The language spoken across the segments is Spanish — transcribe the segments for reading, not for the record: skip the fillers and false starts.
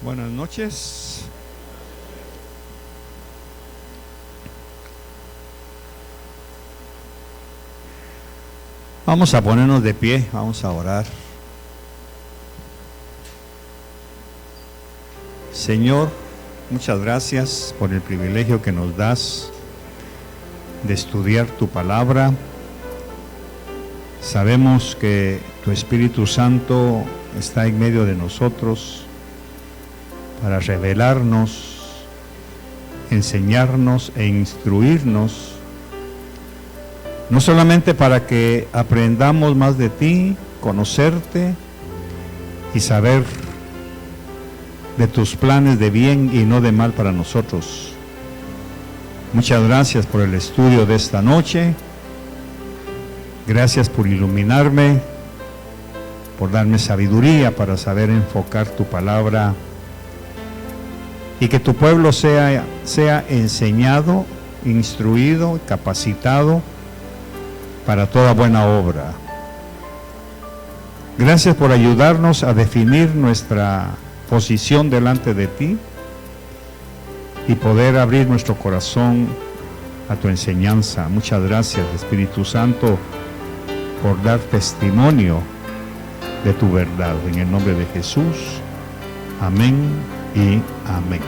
Buenas noches. Vamos a ponernos de pie, vamos a orar. Señor, muchas gracias por el privilegio que nos das de estudiar tu palabra. Sabemos que tu Espíritu Santo está en medio de nosotros para revelarnos, enseñarnos e instruirnos, no solamente para que aprendamos más de ti, conocerte y saber de tus planes de bien y no de mal para nosotros. Muchas gracias por el estudio de esta noche. Gracias por iluminarme, por darme sabiduría para saber enfocar tu palabra y que tu pueblo sea enseñado, instruido, capacitado para toda buena obra. Gracias por ayudarnos a definir nuestra posición delante de ti y poder abrir nuestro corazón a tu enseñanza. Muchas gracias, Espíritu Santo, por dar testimonio de tu verdad. En el nombre de Jesús, amén y amén.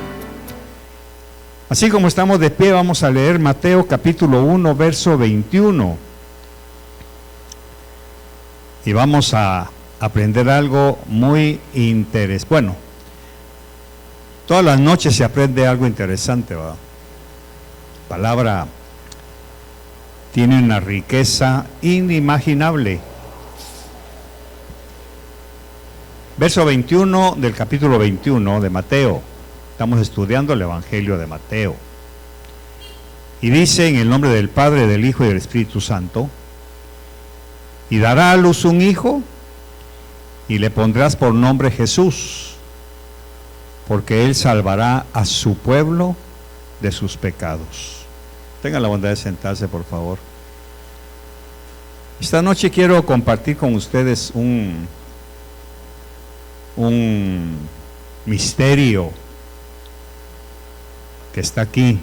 Así como estamos de pie, vamos a leer Mateo capítulo 1, verso 21. Y vamos a aprender algo muy interesante. Bueno, todas las noches se aprende algo interesante, ¿verdad? La palabra tiene una riqueza inimaginable. Verso 21 del capítulo 21 de Mateo. Estamos estudiando el Evangelio de Mateo. Y dice: en el nombre del Padre, del Hijo y del Espíritu Santo. Y dará a luz un hijo, y le pondrás por nombre Jesús, porque él salvará a su pueblo de sus pecados. Tengan la bondad de sentarse, por favor. Esta noche quiero compartir con ustedes un misterio que está aquí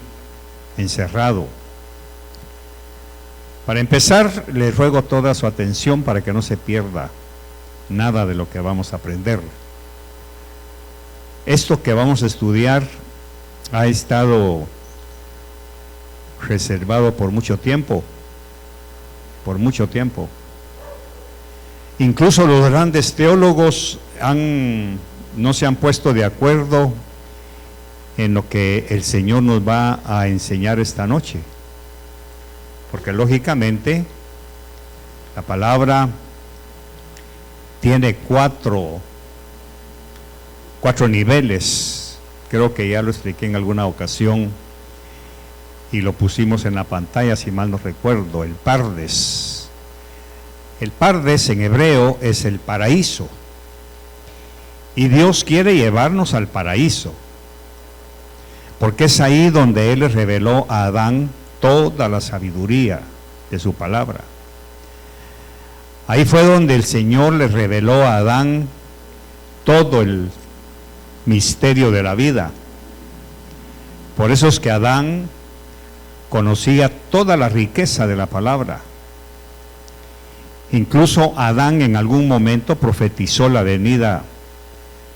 encerrado. Para empezar, les ruego toda su atención para que no se pierda nada de lo que vamos a aprender. Esto que vamos a estudiar ha estado reservado por mucho tiempo. Incluso los grandes teólogos no se han puesto de acuerdo en lo que el Señor nos va a enseñar esta noche. Porque lógicamente la palabra tiene cuatro niveles. Creo que ya lo expliqué en alguna ocasión y lo pusimos en la pantalla, si mal no recuerdo. El Pardes. El Pardes en hebreo es el paraíso. Y Dios quiere llevarnos al paraíso, porque es ahí donde Él le reveló a Adán toda la sabiduría de su palabra. Ahí fue donde el Señor le reveló a Adán todo el misterio de la vida. Por eso es que Adán conocía toda la riqueza de la palabra. Incluso Adán en algún momento profetizó la venida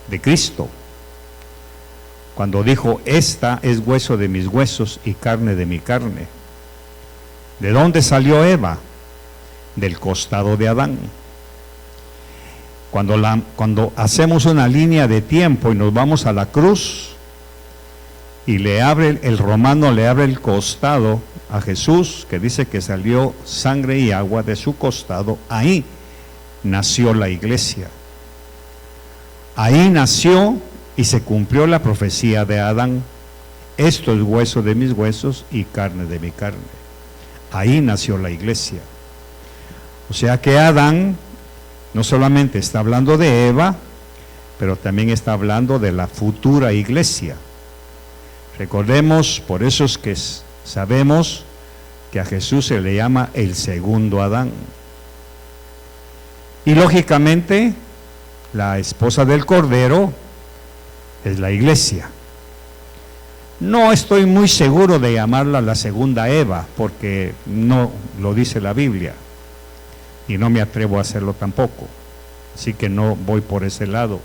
de Cristo, cuando dijo: esta es hueso de mis huesos y carne de mi carne. ¿De dónde salió Eva? Del costado de Adán. Cuando hacemos una línea de tiempo y nos vamos a la cruz y el romano le abre el costado a Jesús, que dice que salió sangre y agua de su costado, ahí nació la iglesia. Ahí nació y se cumplió la profecía de Adán: esto es hueso de mis huesos y carne de mi carne. Ahí nació la iglesia. O sea que Adán no solamente está hablando de Eva, pero también está hablando de la futura iglesia. Recordemos, por eso es que sabemos que a Jesús se le llama el segundo Adán. Y lógicamente, la esposa del Cordero es la iglesia. No estoy muy seguro de llamarla la segunda Eva, porque no lo dice la Biblia, y no me atrevo a hacerlo tampoco, así que no voy por ese lado.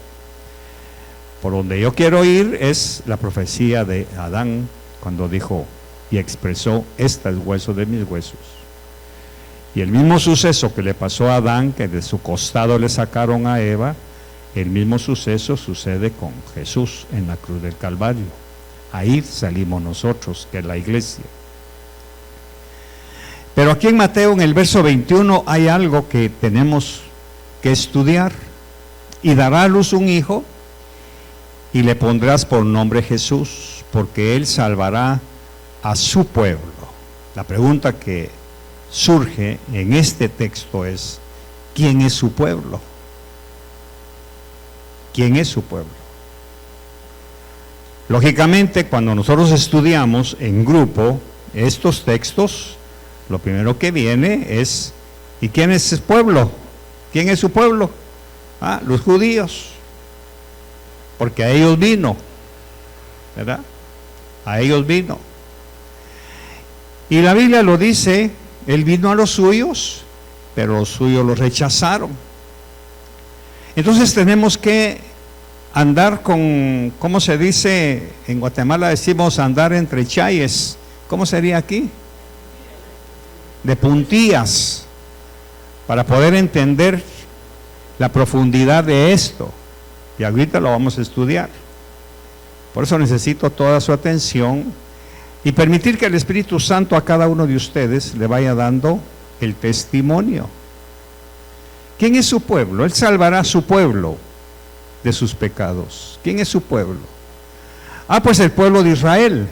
Por donde yo quiero ir es la profecía de Adán, cuando dijo y expresó: este es hueso de mis huesos. Y el mismo suceso que le pasó a Adán, que de su costado le sacaron a Eva, el mismo suceso sucede con Jesús en la cruz del Calvario. Ahí salimos nosotros, que es la iglesia. Pero aquí en Mateo, en el verso 21, hay algo que tenemos que estudiar. Y dará a luz un hijo, y le pondrás por nombre Jesús, porque él salvará a su pueblo. La pregunta que surge en este texto es: ¿quién es su pueblo? ¿Quién es su pueblo? Lógicamente, cuando nosotros estudiamos en grupo estos textos, lo primero que viene es: ¿y quién es su pueblo? ¿Quién es su pueblo? Los judíos, porque a ellos vino, ¿verdad? A ellos vino. Y la Biblia lo dice: él vino a los suyos, pero los suyos lo rechazaron. Entonces tenemos que andar con, ¿cómo se dice? En Guatemala decimos andar entre chayes. ¿Cómo sería aquí? De puntillas, para poder entender la profundidad de esto. Y ahorita lo vamos a estudiar. Por eso necesito toda su atención y permitir que el Espíritu Santo a cada uno de ustedes le vaya dando el testimonio. ¿Quién es su pueblo? Él salvará a su pueblo de sus pecados. ¿Quién es su pueblo? Pues el pueblo de Israel.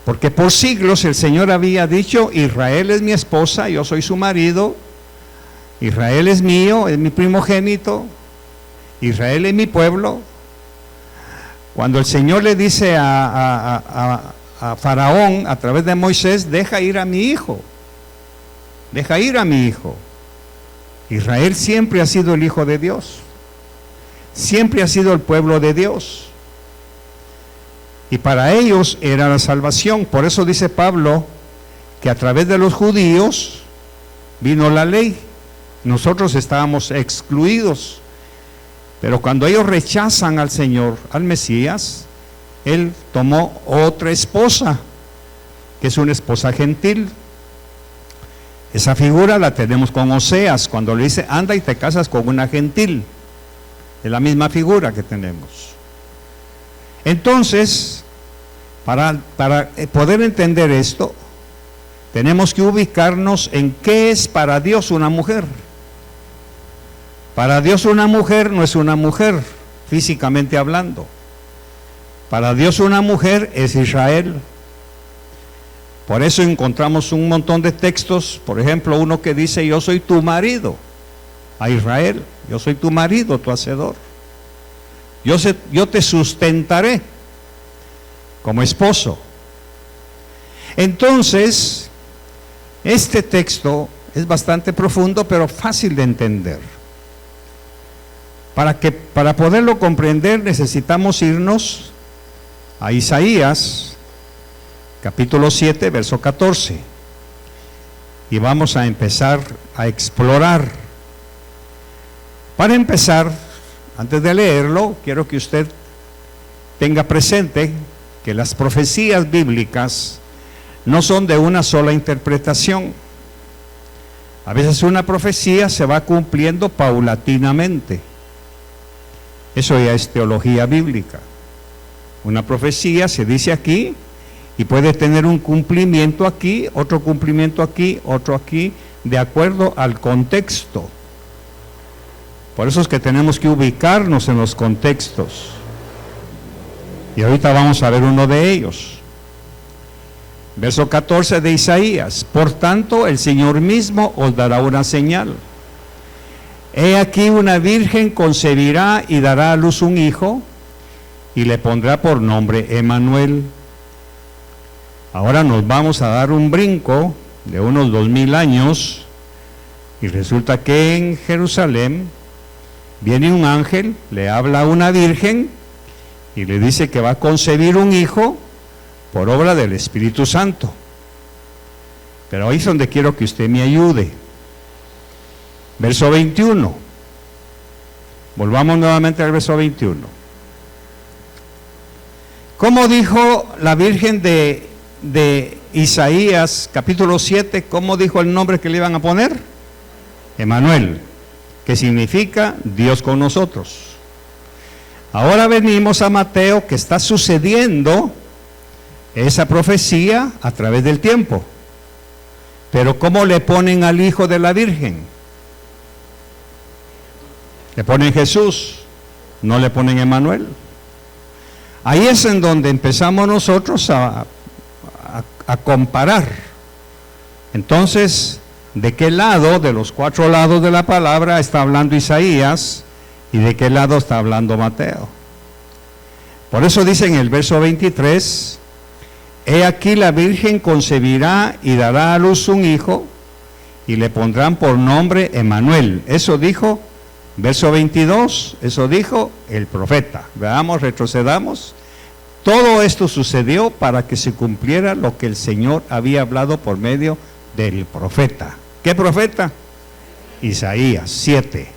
Porque por siglos el Señor había dicho: Israel es mi esposa, yo soy su marido, Israel es mío, es mi primogénito, Israel es mi pueblo. Cuando el Señor le dice a Faraón a través de Moisés: deja ir a mi hijo, deja ir a mi hijo. Israel siempre ha sido el hijo de Dios, siempre ha sido el pueblo de Dios, y para ellos era la salvación. Por eso dice Pablo que a través de los judíos vino la ley. Nosotros estábamos excluidos, pero cuando ellos rechazan al Señor, al Mesías, Él tomó otra esposa, que es una esposa gentil. Esa figura la tenemos con Oseas, cuando le dice: anda y te casas con una gentil. Es la misma figura que tenemos. Entonces, para poder entender esto, tenemos que ubicarnos en qué es para Dios una mujer. Para Dios una mujer no es una mujer, físicamente hablando. Para Dios una mujer es Israel. Por eso encontramos un montón de textos, por ejemplo, uno que dice: yo soy tu marido, a Israel, yo soy tu marido, tu hacedor. Yo te sustentaré como esposo. Entonces, este texto es bastante profundo, pero fácil de entender. Para poderlo comprender necesitamos irnos a Isaías, capítulo 7, verso 14. Y vamos a empezar a explorar. Para empezar, antes de leerlo, quiero que usted tenga presente que las profecías bíblicas no son de una sola interpretación. A veces una profecía se va cumpliendo paulatinamente. Eso ya es teología bíblica. Una profecía se dice aquí y puede tener un cumplimiento aquí, otro cumplimiento aquí, otro aquí, de acuerdo al contexto. Por eso es que tenemos que ubicarnos en los contextos. Y ahorita vamos a ver uno de ellos. Verso 14 de Isaías: por tanto, el Señor mismo os dará una señal. He aquí, una virgen concebirá y dará a luz un hijo, y le pondrá por nombre Emmanuel. Ahora nos vamos a dar un brinco de unos 2000 años, y resulta que en Jerusalén viene un ángel, le habla a una virgen, y le dice que va a concebir un hijo por obra del Espíritu Santo. Pero ahí es donde quiero que usted me ayude. Verso 21. Volvamos nuevamente al verso 21. ¿Cómo dijo la Virgen de Isaías, capítulo 7, cómo dijo el nombre que le iban a poner? Emmanuel, que significa Dios con nosotros. Ahora venimos a Mateo, que está sucediendo esa profecía a través del tiempo. Pero ¿cómo le ponen al hijo de la Virgen? Le ponen Jesús, no le ponen Emmanuel. Ahí es en donde empezamos nosotros a comparar. Entonces, ¿de qué lado, de los 4 lados de la palabra, está hablando Isaías y de qué lado está hablando Mateo? Por eso dice en el verso 23, he aquí la Virgen concebirá y dará a luz un hijo y le pondrán por nombre Emmanuel. Eso dijo, verso 22, eso dijo el profeta. Veamos, retrocedamos. Todo esto sucedió para que se cumpliera lo que el Señor había hablado por medio del profeta. ¿Qué profeta? Isaías 7.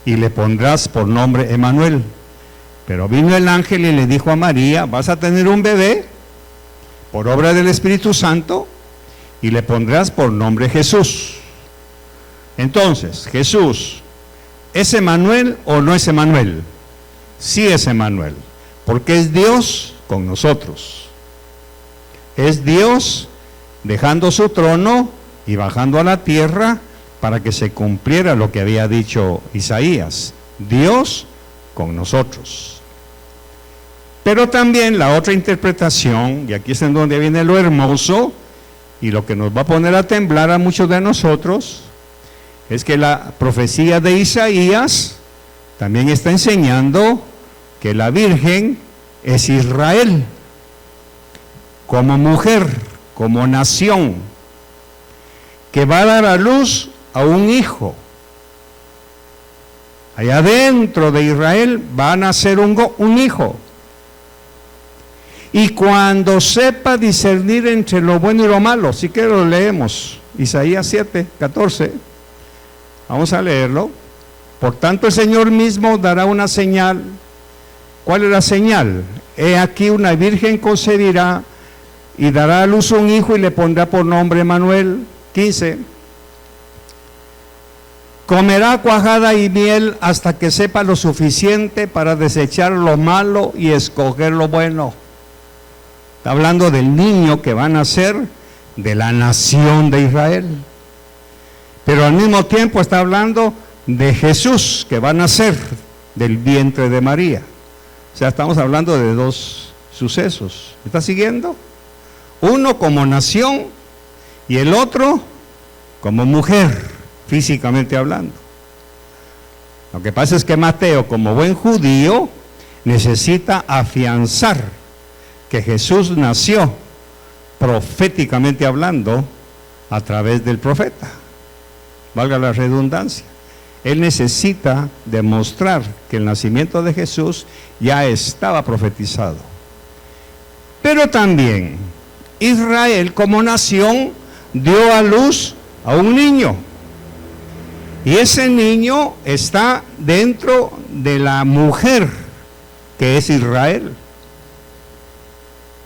Y le pondrás por nombre Emmanuel. Pero vino el ángel y le dijo a María, vas a tener un bebé por obra del Espíritu Santo y le pondrás por nombre Jesús. Entonces, Jesús, ¿es Emmanuel o no es Emmanuel? Sí es Emmanuel, porque es Dios con nosotros. Es Dios dejando su trono y bajando a la tierra para que se cumpliera lo que había dicho Isaías. Dios con nosotros. Pero también la otra interpretación, y aquí es en donde viene lo hermoso, y lo que nos va a poner a temblar a muchos de nosotros, es que la profecía de Isaías también está enseñando que la Virgen es Israel, como mujer, como nación, que va a dar a luz a un hijo. Allá dentro de Israel va a nacer un hijo. Y cuando sepa discernir entre lo bueno y lo malo, si que lo leemos, Isaías 7, 14, vamos a leerlo. Por tanto el Señor mismo dará una señal. ¿Cuál es la señal? He aquí una virgen concebirá y dará a luz un hijo y le pondrá por nombre Emmanuel. 15. Comerá cuajada y miel hasta que sepa lo suficiente para desechar lo malo y escoger lo bueno. Está hablando del niño que va a nacer de la nación de Israel. Pero al mismo tiempo está hablando de Jesús que va a nacer del vientre de María. O sea, estamos hablando de 2 sucesos. ¿Me está siguiendo? Uno como nación y el otro como mujer, físicamente hablando. Lo que pasa es que Mateo, como buen judío, necesita afianzar que Jesús nació proféticamente hablando a través del profeta. Valga la redundancia. Él necesita demostrar que el nacimiento de Jesús ya estaba profetizado. Pero también Israel como nación dio a luz a un niño. Y ese niño está dentro de la mujer que es Israel.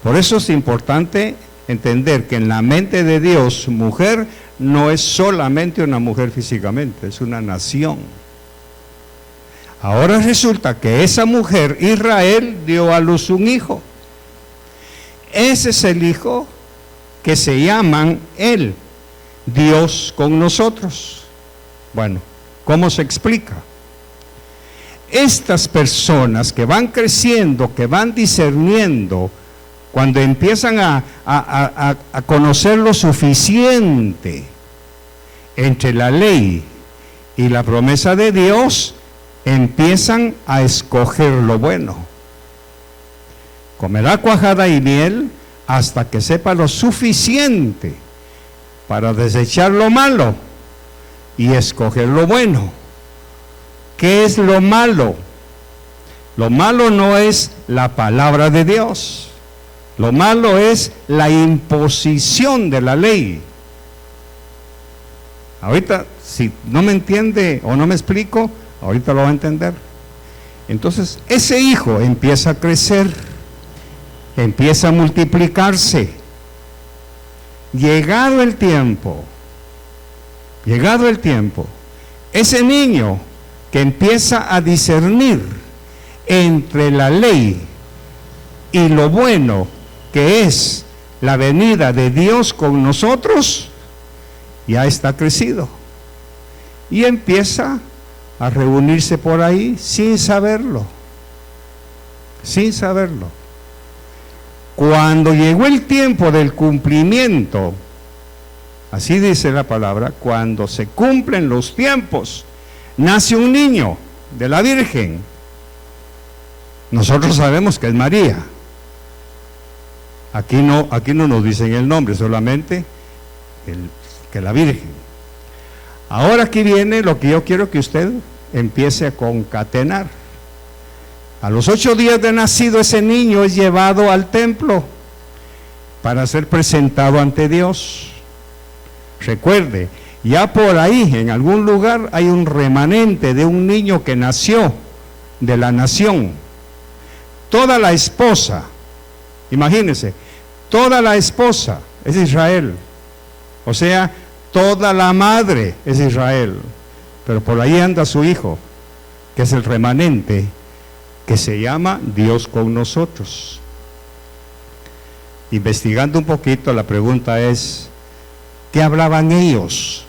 Por eso es importante entender que en la mente de Dios, mujer no es solamente una mujer físicamente, es una nación. Ahora resulta que esa mujer, Israel, dio a luz un hijo. Ese es el hijo que se llaman él, Dios con nosotros. Bueno, ¿cómo se explica? Estas personas que van creciendo, que van discerniendo, cuando empiezan a conocer lo suficiente entre la ley y la promesa de Dios, empiezan a escoger lo bueno. Comerá cuajada y miel hasta que sepa lo suficiente para desechar lo malo y escoger lo bueno. ¿Qué es lo malo? Lo malo no es la palabra de Dios. Lo malo es la imposición de la ley. Ahorita, si no me entiende o no me explico, ahorita lo va a entender. Entonces, ese hijo empieza a crecer, empieza a multiplicarse. Llegado el tiempo, ese niño que empieza a discernir entre la ley y lo bueno que es la venida de Dios con nosotros, ya está crecido y empieza a reunirse por ahí sin saberlo. Cuando llegó el tiempo del cumplimiento, así dice la palabra, cuando se cumplen los tiempos, nace un niño de la Virgen. Nosotros sabemos que es María. Aquí no nos dicen el nombre, solamente que la Virgen. Ahora aquí viene lo que yo quiero que usted empiece a concatenar. A los 8 días de nacido, ese niño es llevado al templo para ser presentado ante Dios. Recuerde, ya por ahí, en algún lugar, hay un remanente de un niño que nació de la nación. Toda la esposa, imagínense, toda la esposa es Israel. O sea, toda la madre es Israel. Pero por ahí anda su hijo, que es el remanente, que se llama Dios con nosotros. Investigando un poquito, la pregunta es, ¿qué hablaban ellos?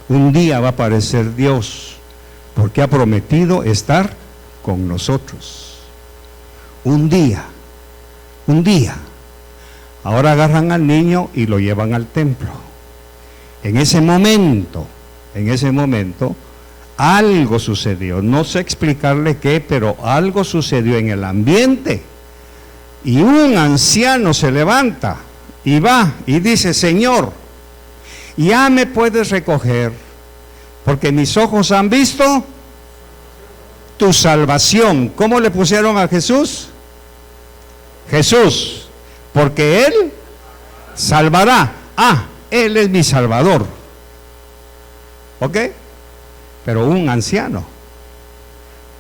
Un día va a aparecer Dios, porque ha prometido estar con nosotros. Un día. Ahora agarran al niño y lo llevan al templo. En ese momento, algo sucedió. No sé explicarle qué, pero algo sucedió en el ambiente. Y un anciano se levanta y va y dice: Señor, ya me puedes recoger, porque mis ojos han visto tu salvación. ¿Cómo le pusieron a Jesús? Jesús, porque Él salvará. Él es mi Salvador. ¿Ok? Pero un anciano,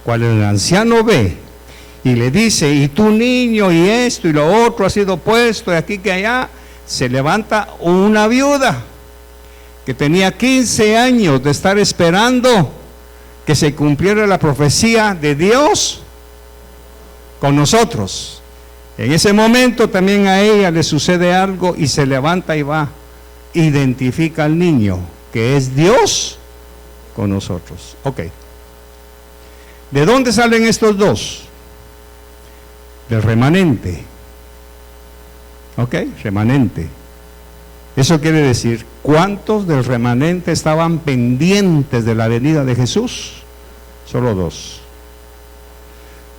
cuando el anciano ve y le dice: y tu niño, y esto y lo otro ha sido puesto de aquí que allá, se levanta una viuda que tenía 15 años de estar esperando que se cumpliera la profecía de Dios con nosotros. En ese momento también a ella le sucede algo y se levanta y va, identifica al niño que es Dios con nosotros. Ok. ¿De dónde salen estos dos? Del remanente. Ok, remanente. Eso quiere decir, ¿cuántos del remanente estaban pendientes de la venida de Jesús? Solo 2.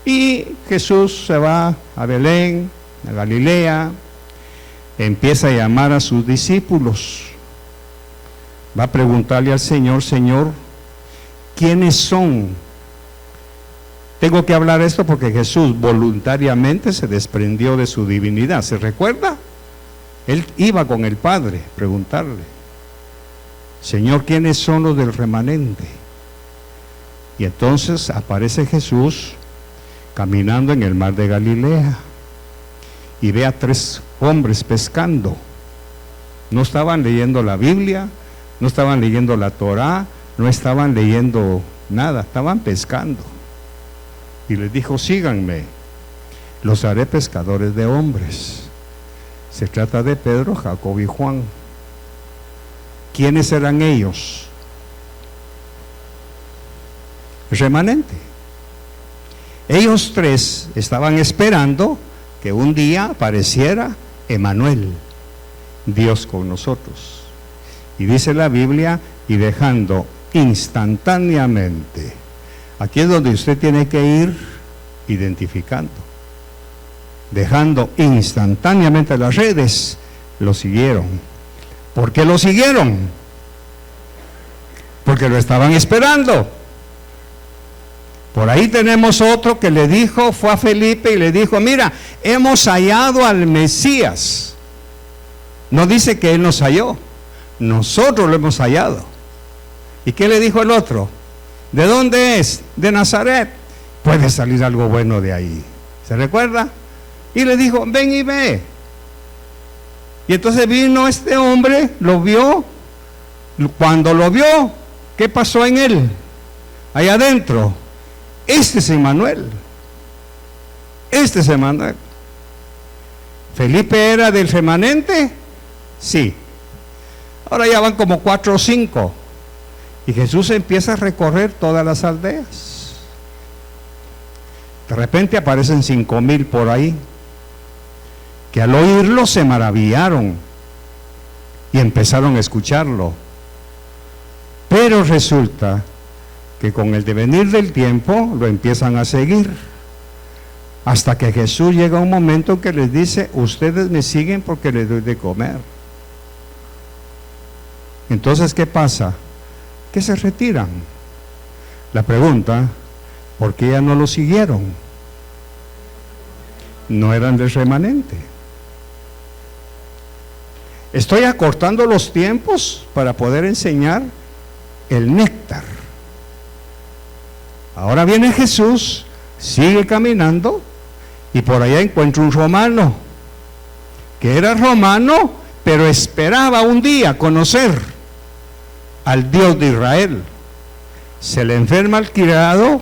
Y Jesús se va a Belén, a Galilea, empieza a llamar a sus discípulos. Va a preguntarle al Señor: Señor, ¿quiénes son? Tengo que hablar esto porque Jesús voluntariamente se desprendió de su divinidad. ¿Se recuerda? Él iba con el Padre a preguntarle: Señor, ¿quiénes son los del remanente? Y entonces aparece Jesús caminando en el mar de Galilea y ve a 3 hombres pescando. No estaban leyendo la Biblia, no estaban leyendo la Torá, no estaban leyendo nada, estaban pescando. Y les dijo: síganme, los haré pescadores de hombres. Se trata de Pedro, Jacobo y Juan. ¿Quiénes eran ellos? Remanente. Ellos 3 estaban esperando que un día apareciera Emmanuel, Dios con nosotros. Y dice la Biblia: y dejando instantáneamente. Aquí es donde usted tiene que ir identificando. Dejando instantáneamente las redes, lo siguieron. ¿Por qué lo siguieron? Porque lo estaban esperando. Por ahí tenemos otro que le dijo, fue a Felipe y le dijo, mira, hemos hallado al Mesías. No dice que él nos halló, nosotros lo hemos hallado. ¿Y qué le dijo el otro? ¿De dónde es? De Nazaret. Puede salir algo bueno de ahí. ¿Se recuerda? Y le dijo, ven y ve. Y entonces vino este hombre, lo vio. Cuando lo vio, ¿qué pasó en él? Allá adentro. Este es Emmanuel. Este es Emmanuel. ¿Felipe era del remanente? Sí. Ahora ya van como 4 o 5. Y Jesús empieza a recorrer todas las aldeas. De repente aparecen 5,000 por ahí, que al oírlo se maravillaron y empezaron a escucharlo. Pero resulta que con el devenir del tiempo lo empiezan a seguir, hasta que Jesús llega a un momento en que les dice, ustedes me siguen porque les doy de comer. Entonces, ¿qué pasa? Que se retiran. La pregunta, ¿por qué ya no lo siguieron? No eran del remanente. Estoy acortando los tiempos para poder enseñar el néctar. Ahora viene Jesús, sigue caminando y por allá encuentra un romano, que era romano, pero esperaba un día conocer al Dios de Israel. Se le enferma el criado,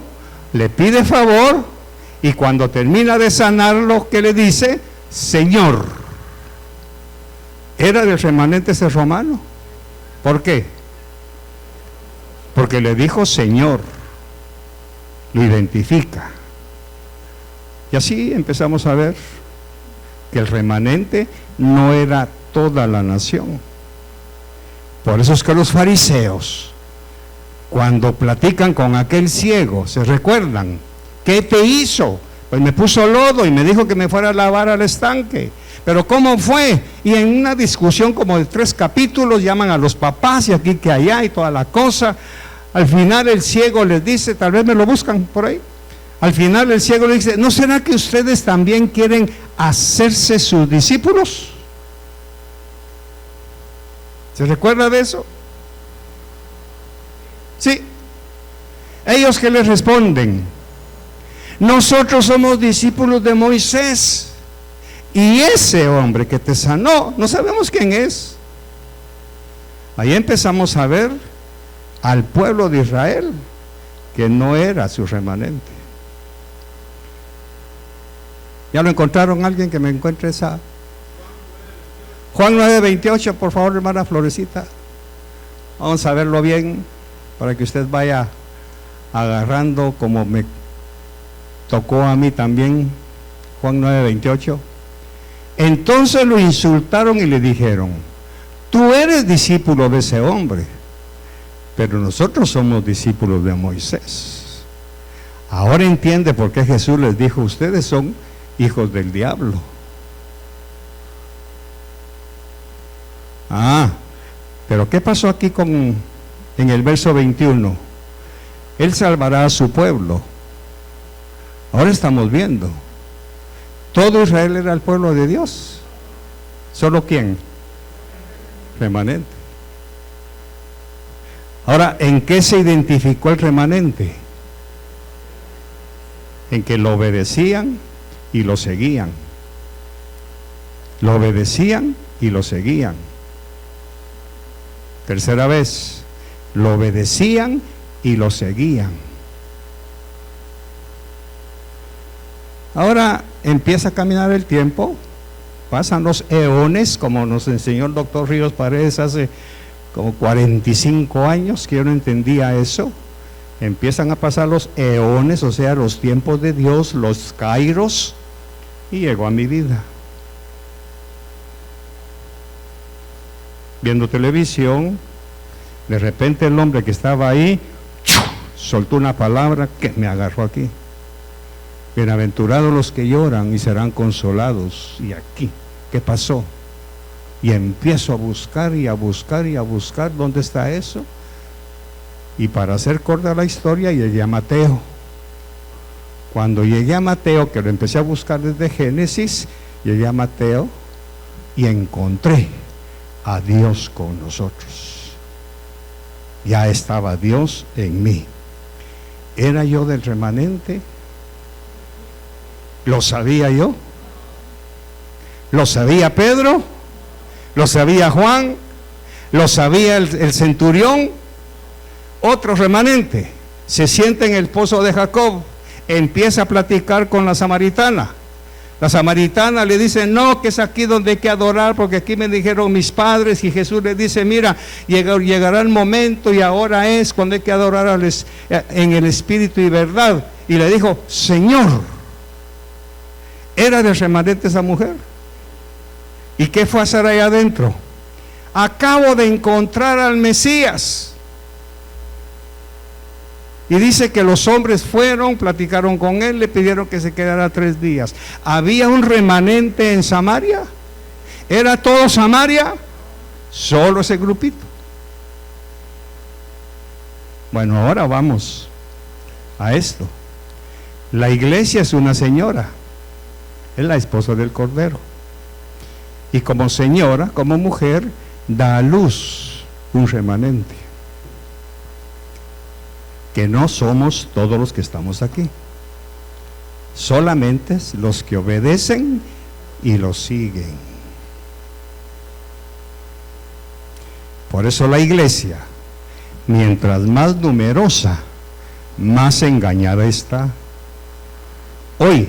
le pide favor y cuando termina de sanarlo, ¿qué le dice? Señor. ¿Era del remanente ese romano? ¿Por qué? Porque le dijo Señor, lo identifica. Y así empezamos a ver que el remanente no era toda la nación. Por eso es que los fariseos, cuando platican con aquel ciego, se recuerdan, ¿qué te hizo? Pues me puso lodo y me dijo que me fuera a lavar al estanque. Pero ¿cómo fue? Y en una discusión como de 3 capítulos, llaman a los papás y aquí que allá y toda la cosa. Al final el ciego les dice, tal vez me lo buscan por ahí. Al final el ciego le dice, ¿no será que ustedes también quieren hacerse sus discípulos? ¿Se recuerda de eso? Sí. Ellos que les responden, nosotros somos discípulos de Moisés y ese hombre que te sanó, no sabemos quién es. Ahí empezamos a ver al pueblo de Israel que no era su remanente. ¿Ya lo encontraron? ¿Alguien que me encuentre esa? Juan 9:28, por favor, hermana Florecita. Vamos a verlo bien para que usted vaya agarrando como me tocó a mí también. Juan 9:28. Entonces lo insultaron y le dijeron, tú eres discípulo de ese hombre, pero nosotros somos discípulos de Moisés. Ahora entiende por qué Jesús les dijo, ustedes son hijos del diablo. Pero ¿qué pasó aquí en el verso 21? Él salvará a su pueblo. Ahora estamos viendo, todo Israel era el pueblo de Dios. ¿Solo quién? Remanente. Ahora, ¿en qué se identificó el remanente? En que lo obedecían y lo seguían. Lo obedecían y lo seguían. Tercera vez, lo obedecían y lo seguían. Ahora empieza a caminar el tiempo, pasan los eones, como nos enseñó el doctor Ríos Paredes hace como 45 años, que yo no entendía eso. Empiezan a pasar los eones, o sea, los tiempos de Dios, los kairos, y llegó a mi vida. Viendo televisión, de repente el hombre que estaba ahí soltó una palabra que me agarró aquí. Bienaventurados los que lloran y serán consolados. Y aquí, ¿qué pasó? Y empiezo a buscar y a buscar y a buscar dónde está eso. Y para hacer corta la historia, llegué a Mateo. Cuando llegué a Mateo, que lo empecé a buscar desde Génesis, llegué a Mateo y encontré a Dios con nosotros. Ya estaba Dios en mí. ¿Era yo del remanente? ¿Lo sabía yo? ¿Lo sabía Pedro? ¿Lo sabía Juan? ¿Lo sabía el centurión? Otro remanente se sienta en el pozo de Jacob, empieza a platicar con la samaritana. La samaritana le dice: no, que es aquí donde hay que adorar, porque aquí me dijeron mis padres. Y Jesús le dice: mira, llegará el momento, y ahora es cuando hay que adorar en el espíritu y verdad. Y le dijo: Señor, ¿era del remanente esa mujer? ¿Y qué fue a hacer allá adentro? Acabo de encontrar al Mesías. Y dice que los hombres fueron, platicaron con él, le pidieron que se quedara 3 días. ¿Había un remanente en Samaria? ¿Era todo Samaria? Solo ese grupito. Bueno, ahora vamos a esto. La iglesia es una señora, es la esposa del Cordero. Y como señora, como mujer, da a luz un remanente, que no somos todos los que estamos aquí, solamente los que obedecen y lo siguen. Por eso la iglesia, mientras más numerosa, más engañada está. Hoy,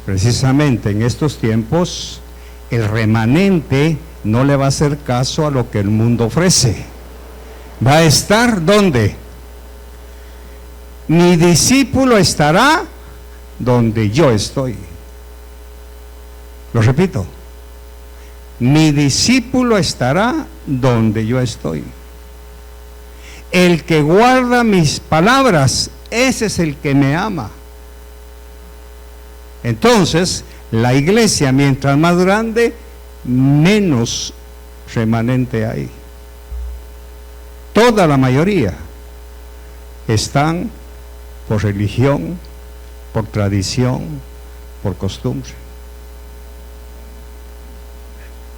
precisamente en estos tiempos, el remanente no le va a hacer caso a lo que el mundo ofrece. Va a estar ¿dónde? Mi discípulo estará donde yo estoy. Lo repito: mi discípulo estará donde yo estoy. El que guarda mis palabras, ese es el que me ama. Entonces, la iglesia, mientras más grande, menos remanente hay. Toda la mayoría están por religión, por tradición, por costumbre.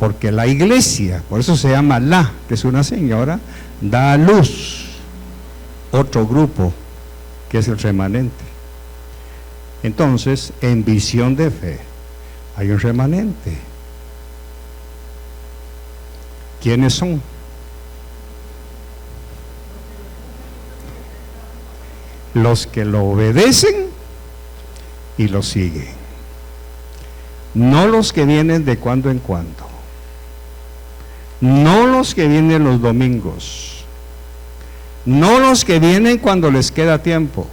Porque la iglesia, por eso se llama que es una señora, da a luz otro grupo, que es el remanente. Entonces, en visión de fe, hay un remanente. ¿Quiénes son? Los que lo obedecen y lo siguen. No los que vienen de cuando en cuando. No los que vienen los domingos. No los que vienen cuando les queda tiempo.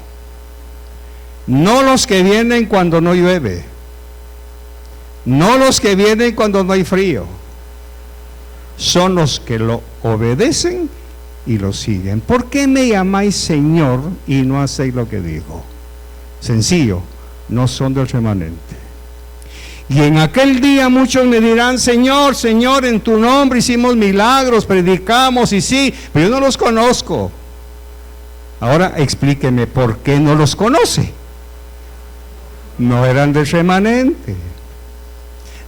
No los que vienen cuando no llueve. No los que vienen cuando no hay frío. Son los que lo obedecen y lo siguen. ¿Por qué me llamáis Señor y no hacéis lo que digo? Sencillo: no son del remanente. Y en aquel día muchos me dirán: Señor, Señor, en tu nombre hicimos milagros, predicamos, y sí, pero yo no los conozco. Ahora explíqueme, ¿por qué no los conoce? No eran del remanente.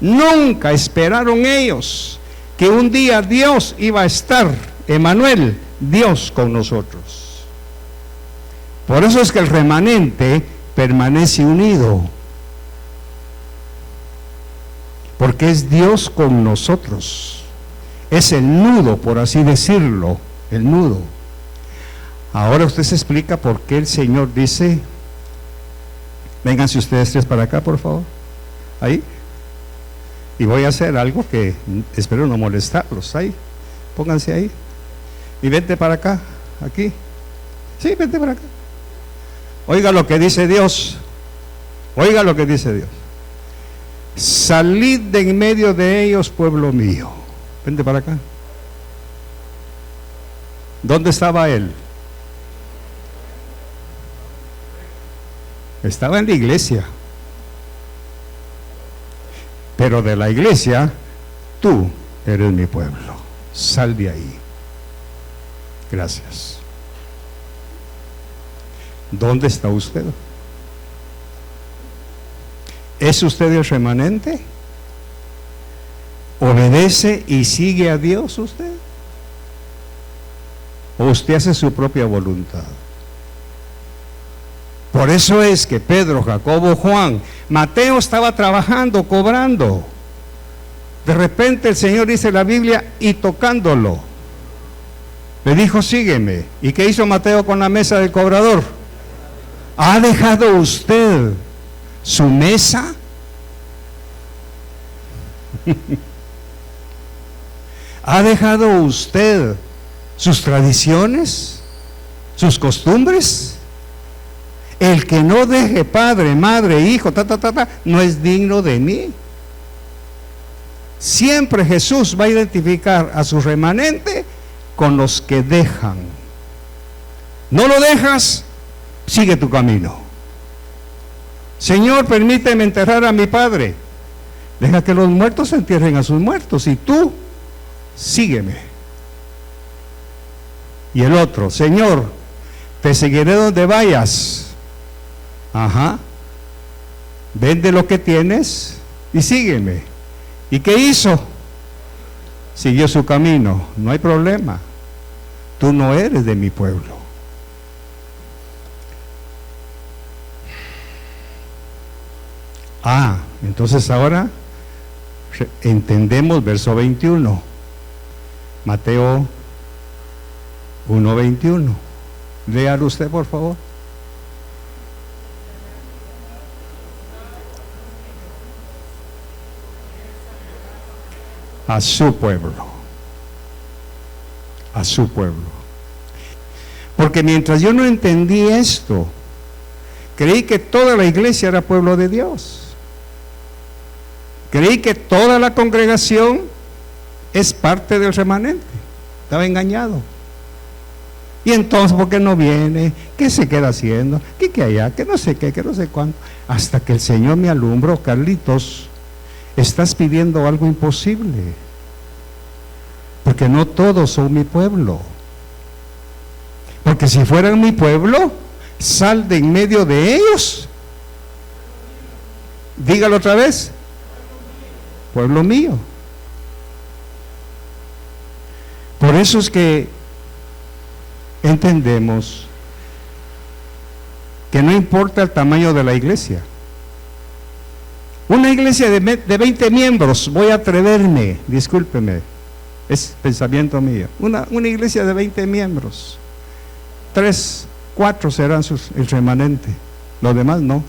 Nunca esperaron ellos que un día Dios iba a estar, Emmanuel, Dios con nosotros. Por eso es que el remanente permanece unido, porque es Dios con nosotros. Es el nudo, por así decirlo, el nudo. Ahora usted se explica por qué el Señor dice: vénganse ustedes 3 para acá, por favor. Ahí. Y voy a hacer algo que espero no molestarlos. Ahí. Pónganse ahí. Y vente para acá. Aquí. Sí, vente para acá. Oiga lo que dice Dios. Oiga lo que dice Dios. Salid de en medio de ellos, pueblo mío. Vente para acá. ¿Dónde estaba él? Estaba en la iglesia. Pero de la iglesia, tú eres mi pueblo. Sal de ahí. Gracias. ¿Dónde está usted? ¿Es usted el remanente? ¿Obedece y sigue a Dios usted? ¿O usted hace su propia voluntad? Por eso es que Pedro, Jacobo, Juan, Mateo estaba trabajando, cobrando. De repente el Señor dice la Biblia, y tocándolo, le dijo, sígueme. ¿Y qué hizo Mateo con la mesa del cobrador? ¿Ha dejado usted su mesa? ¿Ha dejado usted sus tradiciones, sus costumbres? El que no deje padre, madre, hijo, no es digno de mí. Siempre Jesús va a identificar a su remanente con los que dejan. No lo dejas, sigue tu camino. Señor, permíteme enterrar a mi padre. Deja que los muertos entierren a sus muertos y tú sígueme. Y el otro, Señor, te seguiré donde vayas. Ajá. Vende lo que tienes y sígueme. ¿Y qué hizo? Siguió su camino. No hay problema. Tú no eres de mi pueblo. Entonces ahora entendemos verso 21. Mateo 1:21. Léalo usted, por favor. A su pueblo. A su pueblo. Porque mientras yo no entendí esto, creí que toda la iglesia era pueblo de Dios. Creí que toda la congregación es parte del remanente. Estaba engañado. Y entonces, ¿por qué no viene? ¿Qué se queda haciendo? ¿Qué allá? ¿Qué no sé qué? ¿Qué no sé cuánto? Hasta que el Señor me alumbró. Carlitos, estás pidiendo algo imposible. Porque no todos son mi pueblo. Porque si fueran mi pueblo, sal de en medio de ellos. Dígalo otra vez. Pueblo mío. Por eso es que entendemos que no importa el tamaño de la iglesia. Una iglesia de 20 miembros, voy a atreverme, discúlpeme, es pensamiento mío. Una iglesia de 20 miembros, 3, 4 serán el remanente, los demás no.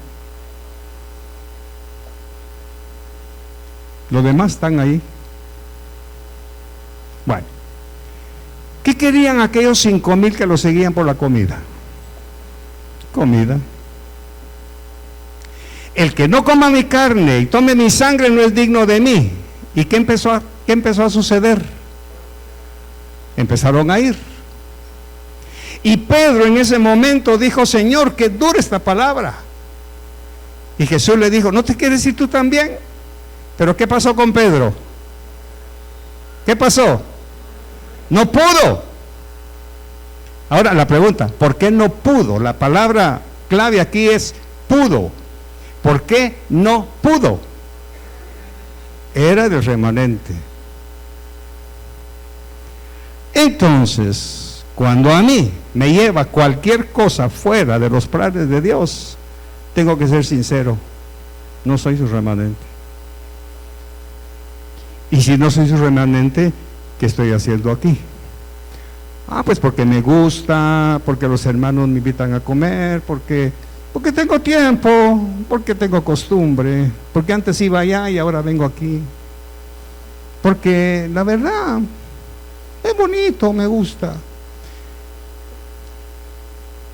Los demás están ahí. Bueno, ¿qué querían aquellos 5,000 que lo seguían por la comida? Comida. El que no coma mi carne y tome mi sangre no es digno de mí. ¿Y qué empezó a suceder? Empezaron a ir. Y Pedro en ese momento dijo, Señor, que dura esta palabra. Y Jesús le dijo, ¿no te quieres ir tú también? Pero ¿qué pasó con Pedro? ¿Qué pasó? No pudo. Ahora la pregunta, ¿por qué no pudo? La palabra clave aquí es pudo. ¿Por qué no pudo? Era del remanente. Entonces, cuando a mí me lleva cualquier cosa fuera de los planes de Dios, tengo que ser sincero, no soy su remanente. Y si no soy su remanente, ¿qué estoy haciendo aquí? Pues porque me gusta, porque los hermanos me invitan a comer, porque tengo tiempo, porque tengo costumbre, porque antes iba allá y ahora vengo aquí. Porque la verdad, es bonito, me gusta.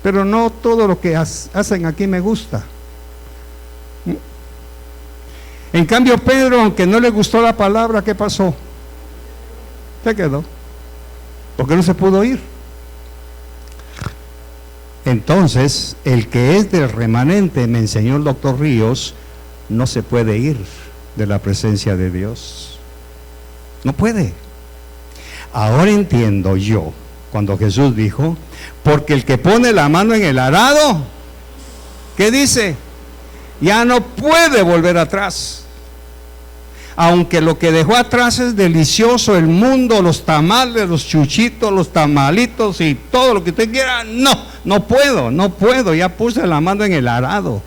Pero no todo lo que hacen aquí me gusta. En cambio Pedro, aunque no le gustó la palabra, ¿qué pasó? Se quedó, porque no se pudo ir. Entonces, el que es del remanente, me enseñó el doctor Ríos, no se puede ir de la presencia de Dios. No puede. Ahora entiendo yo, cuando Jesús dijo, porque el que pone la mano en el arado, ¿qué dice? Ya no puede volver atrás. Aunque lo que dejó atrás es delicioso, el mundo, los tamales, los chuchitos, los tamalitos y todo lo que usted quiera, no puedo, ya puse la mano en el arado.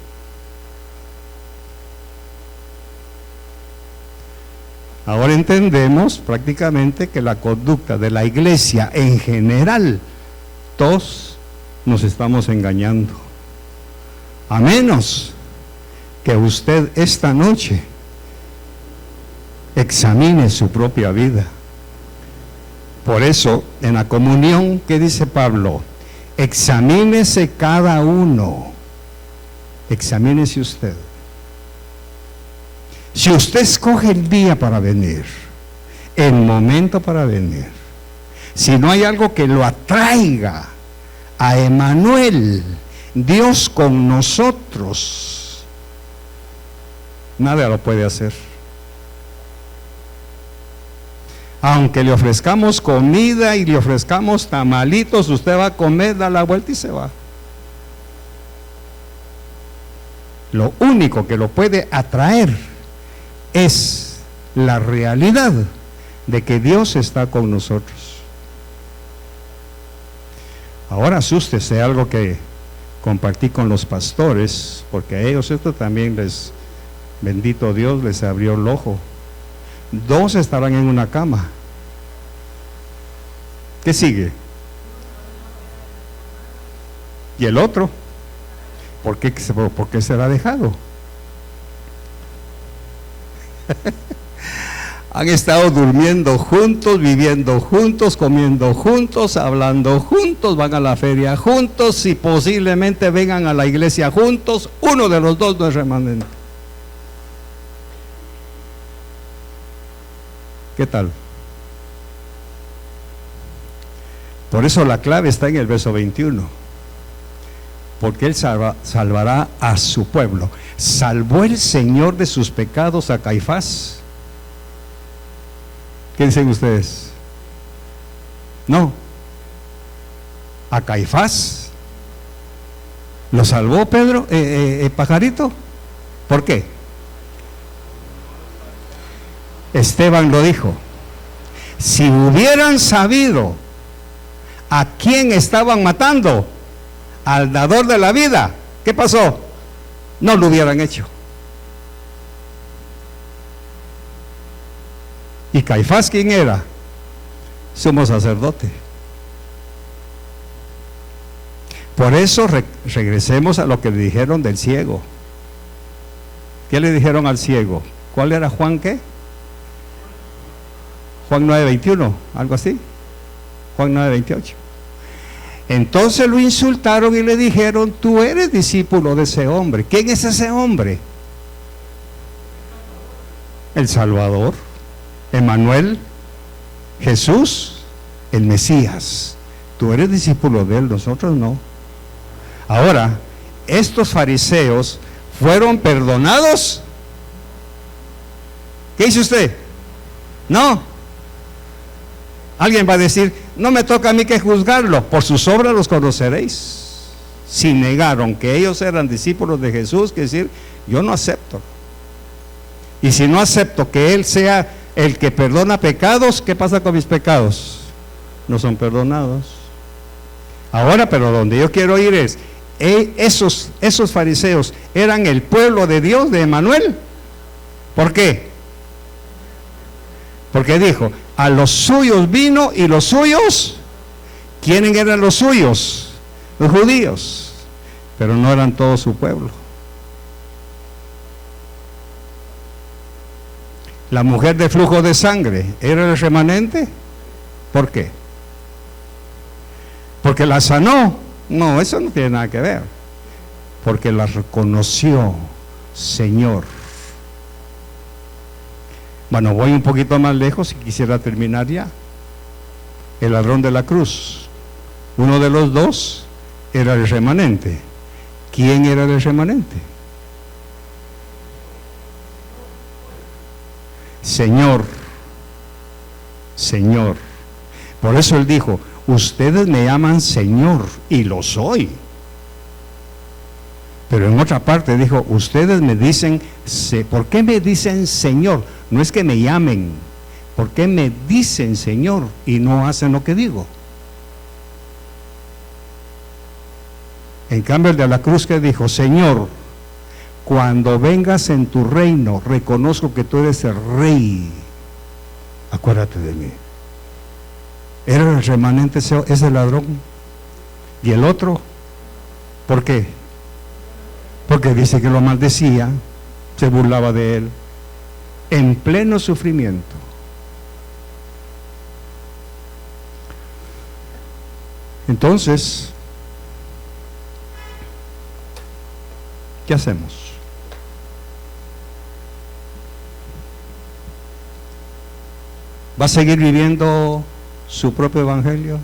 Ahora entendemos prácticamente que la conducta de la iglesia en general, todos nos estamos engañando. A menos que usted esta noche examine su propia vida. Por eso, en la comunión, ¿qué dice Pablo? Examínese cada uno. Examínese usted. Si usted escoge el día para venir, el momento para venir, si no hay algo que lo atraiga a Emmanuel, Dios con nosotros, nada lo puede hacer. Aunque le ofrezcamos comida y le ofrezcamos tamalitos, usted va a comer, da la vuelta y se va. Lo único que lo puede atraer es la realidad de que Dios está con nosotros. Ahora asústese, algo que compartí con los pastores, porque a ellos esto también les, bendito Dios, les abrió el ojo. 2 estarán en una cama. ¿Qué sigue? ¿Y el otro? ¿Por qué será dejado? Han estado durmiendo juntos, viviendo juntos, comiendo juntos, hablando juntos, van a la feria juntos y posiblemente vengan a la iglesia juntos. Uno de los dos no es remanente. ¿Qué tal? Por eso la clave está en el verso 21. Porque Él salvará a su pueblo. ¿Salvó el Señor de sus pecados a Caifás? ¿Qué dicen ustedes? No. ¿A Caifás? ¿Lo salvó Pedro, Pajarito? ¿Por qué? Esteban lo dijo. Si hubieran sabido a quién estaban matando, al dador de la vida, ¿qué pasó? No lo hubieran hecho. ¿Y Caifás quién era? Sumo sacerdote. Por eso regresemos a lo que le dijeron del ciego. ¿Qué le dijeron al ciego? ¿Cuál era Juan qué? Juan 9:21, algo así. Juan 9:28. Entonces lo insultaron y le dijeron: tú eres discípulo de ese hombre. ¿Quién es ese hombre? El Salvador, Emmanuel, Jesús, el Mesías. Tú eres discípulo de él, nosotros no. Ahora, estos fariseos fueron perdonados. ¿Qué dice usted? No. Alguien va a decir: no me toca a mí que juzgarlo, por sus obras los conoceréis. Si negaron que ellos eran discípulos de Jesús, que decir, yo no acepto. Y si no acepto que Él sea el que perdona pecados, ¿qué pasa con mis pecados? No son perdonados. Ahora, pero donde yo quiero ir es, esos fariseos eran el pueblo de Dios, de Emmanuel. ¿Por qué? Porque dijo: a los suyos vino y los suyos, ¿quiénes eran los suyos? Los judíos, pero no eran todo su pueblo. La mujer de flujo de sangre, ¿era el remanente? ¿Por qué? ¿Porque la sanó? No, eso no tiene nada que ver. Porque la reconoció Señor. Bueno, voy un poquito más lejos y quisiera terminar ya. El ladrón de la cruz, uno de los dos era el remanente. ¿Quién era el remanente? Señor, Señor. Por eso Él dijo: ustedes me llaman Señor, y lo soy. Pero en otra parte dijo, ustedes me dicen, ¿por qué me dicen Señor? No es que me llamen, ¿por qué me dicen Señor y no hacen lo que digo? En cambio el de la cruz, que dijo, Señor, cuando vengas en tu reino, reconozco que tú eres el rey, acuérdate de mí. Era el remanente ese ladrón. Y el otro, ¿por qué? Porque dice que lo maldecía, se burlaba de él, en pleno sufrimiento. Entonces, ¿qué hacemos? ¿Va a seguir viviendo su propio evangelio?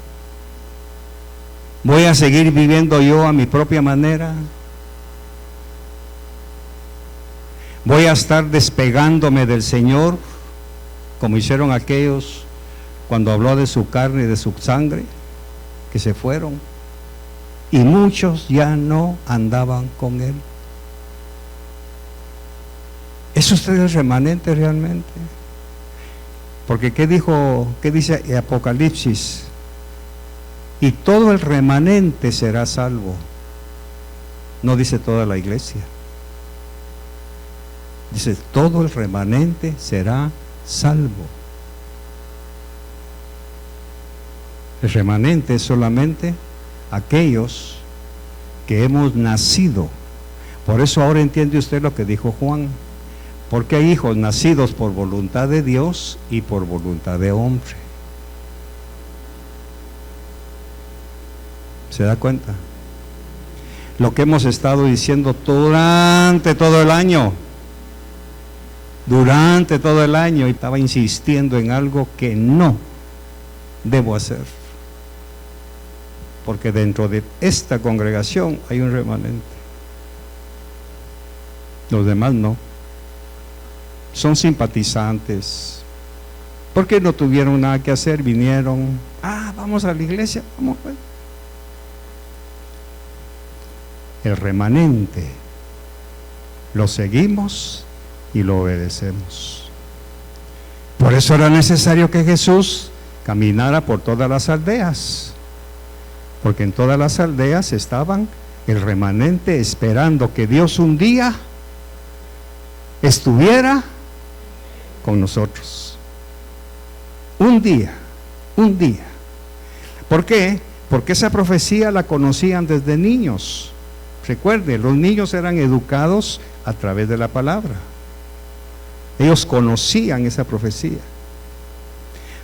¿Voy a seguir viviendo yo a mi propia manera? ¿Voy a estar despegándome del Señor, como hicieron aquellos cuando habló de su carne y de su sangre, que se fueron? Y muchos ya no andaban con Él. ¿Es usted el remanente realmente? Porque ¿qué dice Apocalipsis? Y todo el remanente será salvo. No dice toda la iglesia. Dice, todo el remanente será salvo. El remanente es solamente aquellos que hemos nacido. Por eso ahora entiende usted lo que dijo Juan. Porque hay hijos nacidos por voluntad de Dios y por voluntad de hombre. ¿Se da cuenta? Lo que hemos estado diciendo durante todo el año. Durante todo el año, y estaba insistiendo en algo que no debo hacer. Porque dentro de esta congregación hay un remanente. Los demás no. Son simpatizantes. Porque no tuvieron nada que hacer, vinieron. Vamos a la iglesia, vamos pues. El remanente lo seguimos y lo obedecemos. Por eso era necesario que Jesús caminara por todas las aldeas, porque en todas las aldeas estaban el remanente esperando que Dios un día estuviera con nosotros. Un día. ¿Por qué? Porque esa profecía la conocían desde niños. Recuerde, los niños eran educados a través de la palabra. Ellos conocían esa profecía.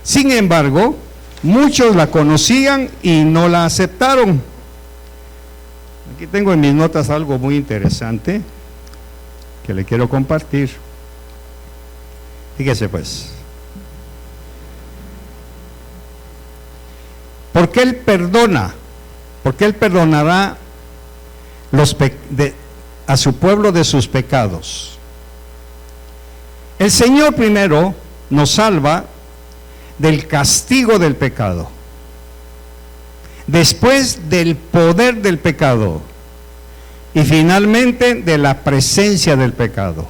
Sin embargo, muchos la conocían y no la aceptaron. Aquí tengo en mis notas algo muy interesante que le quiero compartir. Fíjese pues. ¿Por qué Él perdona? ¿Por qué Él perdonará a su pueblo de sus pecados? El Señor primero nos salva del castigo del pecado, después del poder del pecado y finalmente de la presencia del pecado.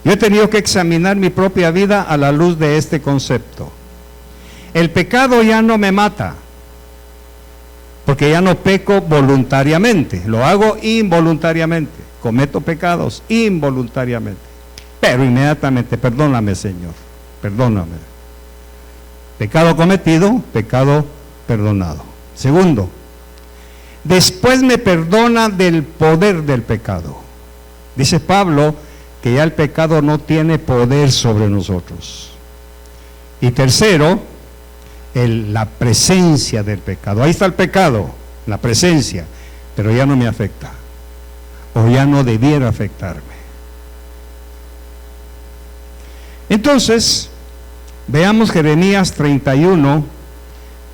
Yo he tenido que examinar mi propia vida a la luz de este concepto. El pecado ya no me mata, porque ya no peco voluntariamente, lo hago involuntariamente, cometo pecados involuntariamente, pero inmediatamente, perdóname Señor, perdóname. Pecado cometido, pecado perdonado. Segundo, después me perdona del poder del pecado. Dice Pablo que ya el pecado no tiene poder sobre nosotros. Y tercero, la presencia del pecado. Ahí está el pecado, la presencia, pero ya no me afecta, o ya no debiera afectarme. Entonces, veamos Jeremías 31,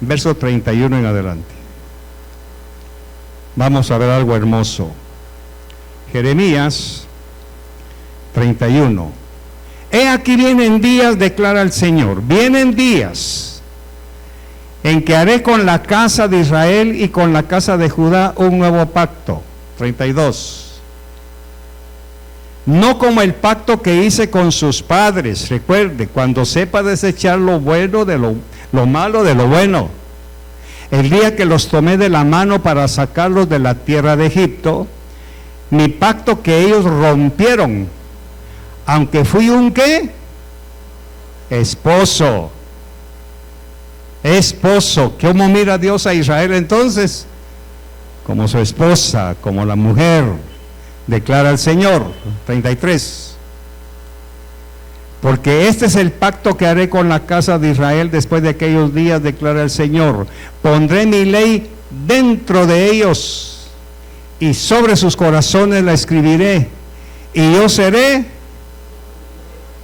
verso 31 en adelante. Vamos a ver algo hermoso. Jeremías 31. He aquí vienen días, declara el Señor, vienen días en que haré con la casa de Israel y con la casa de Judá un nuevo pacto. 32. no como el pacto que hice con sus padres. Recuerde, cuando sepa desechar lo bueno de lo malo de lo bueno. El día que los tomé de la mano para sacarlos de la tierra de Egipto, mi pacto que ellos rompieron, aunque fui un ¿qué? Esposo. Esposo. ¿Cómo mira Dios a Israel entonces? Como su esposa, como la mujer, declara el Señor. 33. Porque este es el pacto que haré con la casa de Israel después de aquellos días, declara el Señor. Pondré mi ley dentro de ellos y sobre sus corazones la escribiré. Y yo seré,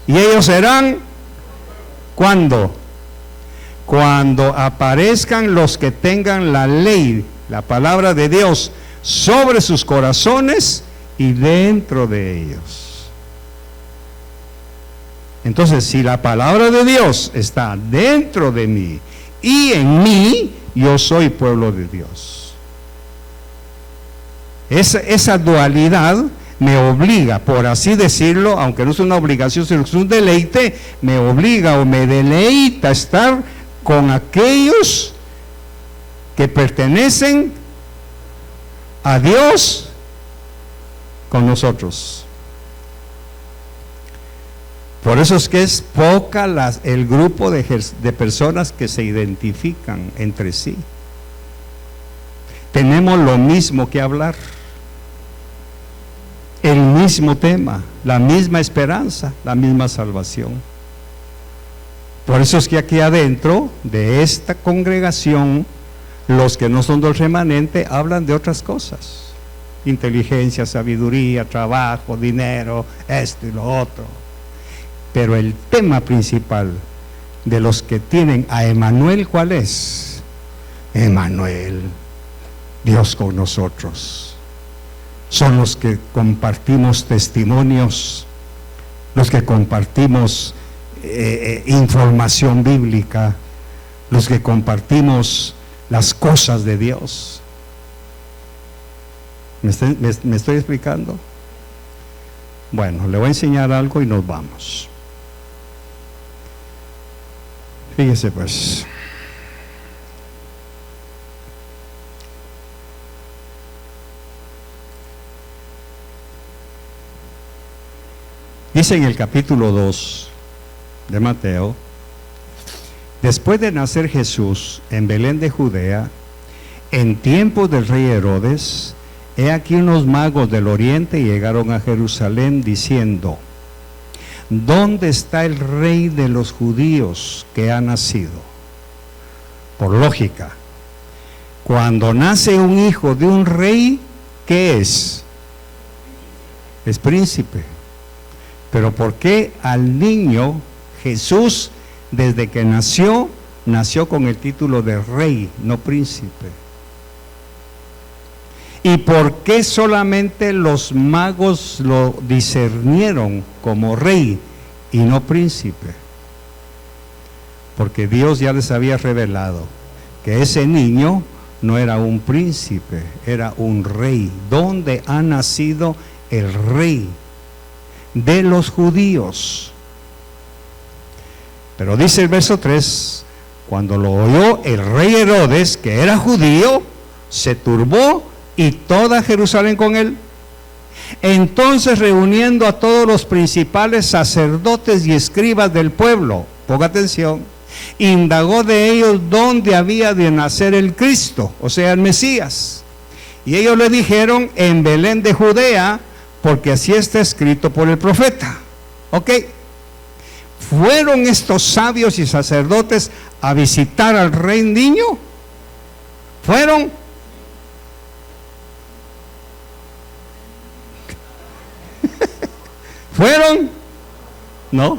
y ellos serán, ¿cuándo? Cuando aparezcan los que tengan la ley, la palabra de Dios, sobre sus corazones y dentro de ellos. Entonces, si la palabra de Dios está dentro de mí y en mí, yo soy pueblo de Dios. Esa dualidad me obliga, por así decirlo, aunque no es una obligación, sino es un deleite, me obliga o me deleita estar con aquellos que pertenecen a Dios con nosotros. Por eso es que es poca el grupo de personas que se identifican entre sí. Tenemos lo mismo que hablar, el mismo tema, la misma esperanza, la misma salvación. Por eso es que aquí adentro de esta congregación, los que no son del remanente hablan de otras cosas: inteligencia, sabiduría, trabajo, dinero, esto y lo otro. Pero el tema principal de los que tienen a Emmanuel, ¿cuál es? Emmanuel, Dios con nosotros. Son los que compartimos testimonios, los que compartimos información bíblica, los que compartimos las cosas de Dios. ¿Me estoy explicando? Bueno, le voy a enseñar algo y nos vamos. Fíjese pues. Dice en el capítulo 2 de Mateo: después de nacer Jesús en Belén de Judea, en tiempos del rey Herodes, he aquí unos magos del oriente llegaron a Jerusalén diciendo: ¿dónde está el rey de los judíos que ha nacido? Por lógica, cuando nace un hijo de un rey, ¿qué es? Es príncipe. Pero ¿por qué al niño Jesús, desde que nació con el título de rey, no príncipe? ¿Y por qué solamente los magos lo discernieron como rey y no príncipe? Porque Dios ya les había revelado que ese niño no era un príncipe, era un rey. ¿Dónde ha nacido el rey de los judíos? Pero dice el verso 3: cuando lo oyó el rey Herodes, que era judío, se turbó y toda Jerusalén con él. Entonces, reuniendo a todos los principales sacerdotes y escribas del pueblo, ponga atención, indagó de ellos dónde había de nacer el Cristo, o sea, el Mesías. Y ellos le dijeron: en Belén de Judea, porque así está escrito por el profeta. ¿Ok? ¿Fueron estos sabios y sacerdotes a visitar al rey niño? ¿Fueron? ¿Fueron? No.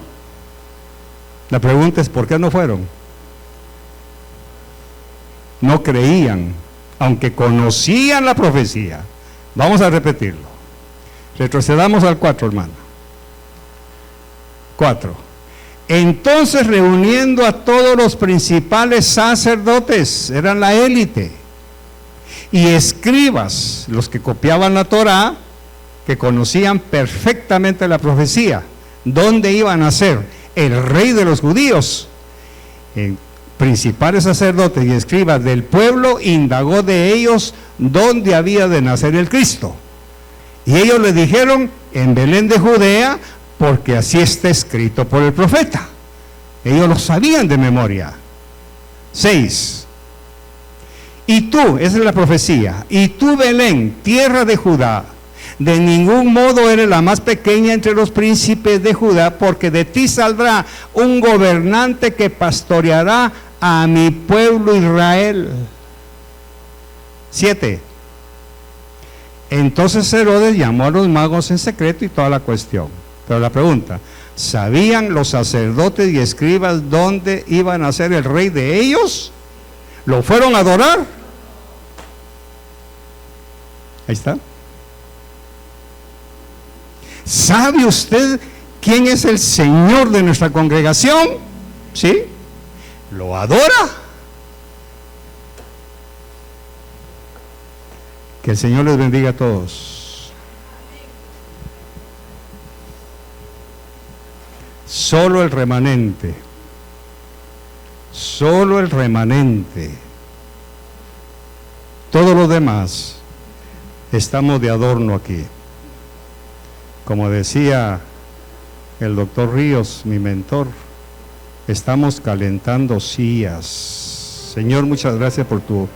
La pregunta es: ¿por qué no fueron? No creían, aunque conocían la profecía. Vamos a repetirlo. Retrocedamos al 4, hermano. 4. Entonces, reuniendo a todos los principales sacerdotes, eran la élite, y escribas, los que copiaban la Torá, que conocían perfectamente la profecía, dónde iba a nacer el rey de los judíos, principales sacerdotes y escribas del pueblo, indagó de ellos dónde había de nacer el Cristo. Y ellos le dijeron, en Belén de Judea, porque así está escrito por el profeta. Ellos lo sabían de memoria. 6. Y tú, esa es la profecía, y tú, Belén, tierra de Judá, de ningún modo eres la más pequeña entre los príncipes de Judá, porque de ti saldrá un gobernante que pastoreará a mi pueblo Israel. 7. Entonces Herodes llamó a los magos en secreto y toda la cuestión. Pero la pregunta, ¿sabían los sacerdotes y escribas dónde iban a ser el rey de ellos? ¿Lo fueron a adorar? Ahí está. ¿Sabe usted quién es el Señor de nuestra congregación? ¿Sí? ¿Lo adora? Que el Señor les bendiga a todos. Solo el remanente. Solo el remanente. Todos los demás estamos de adorno aquí. Como decía el doctor Ríos, mi mentor, estamos calentando sillas. Señor, muchas gracias por tu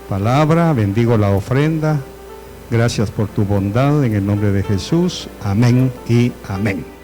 palabra, bendigo la ofrenda, gracias por tu bondad, en el nombre de Jesús, amén y amén.